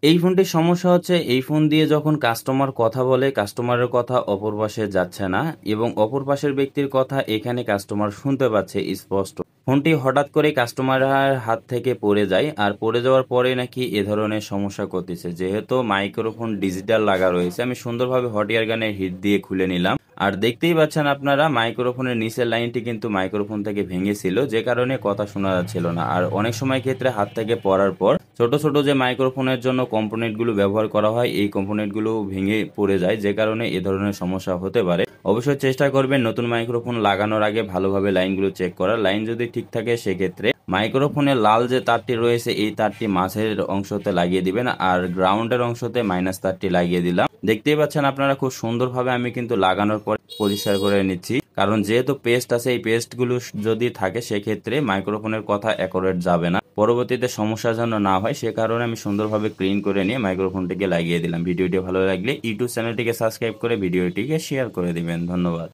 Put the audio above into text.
এই ফোনটির সমস্যা হচ্ছে এই ফোন দিয়ে যখন কাস্টমার কথা বলে কাস্টমারের কথা অপর পাশে যাচ্ছে না এবং অপর পাশের ব্যক্তির কথা এখানে কাস্টমার শুনতে পাচ্ছে স্পষ্ট। ফোনটি হঠাৎ করে কাস্টমারের হাত থেকে পড়ে যায় আর পড়ে যাওয়ার পরে নাকি এ ধরনের সমস্যা করতেছে। যেহেতু মাইক্রোফোন ডিজিটাল লাগা রয়েছে আমি সুন্দরভাবে হট এয়ার গানের হিট দিয়ে খুলে নিলাম। আর দেখতেই পাচ্ছেন আপনারা মাইক্রোফোনের নিচের লাইনটি কিন্তু মাইক্রোফোন থেকে ভেঙেছিল, যে কারণে কথা শোনা যাচ্ছিল না। আর অনেক সময় ক্ষেত্রে হাত থেকে পড়ার পর ছোট ছোট যে মাইক্রোফোনের জন্য কম্পোনেন্টগুলো ব্যবহার করা হয় এই কম্পোনেন্টগুলো ভেঙে পড়ে যায়, যে কারণে এ ধরনের সমস্যা হতে পারে। অবশ্যই চেষ্টা করবেন নতুন মাইক্রোফোন লাগানোর আগে ভালোভাবে লাইনগুলো চেক করার। লাইন যদি ঠিক থাকে সেক্ষেত্রে মাইক্রোফোনের লাল যে তারটি রয়েছে এই তারটি মাঝের অংশতে লাগিয়ে দিবেন আর গ্রাউন্ডের অংশতে মাইনাস তারটি লাগিয়ে দিলাম। দেখতেই পাচ্ছেন আপনারা খুব সুন্দরভাবে আমি কিন্তু লাগানোর পর পরিষ্কার করে নিচ্ছি, কারণ যেহেতু পেস্ট আছে এই পেস্টগুলো যদি থাকে সেক্ষেত্রে মাইক্রোফোনের কথা অ্যাকুরেট যাবে না, পরবর্তীতে সমস্যা যেন না হয় সে কারণে আমি সুন্দরভাবে ক্লিন করে নিয়ে মাইক্রোফোনটিকে লাগিয়ে দিলাম। ভিডিওটি ভালো লাগলে ইউটিউব চ্যানেলটিকে সাবস্ক্রাইব করে ভিডিওটিকে শেয়ার করে দিবেন। ধন্যবাদ।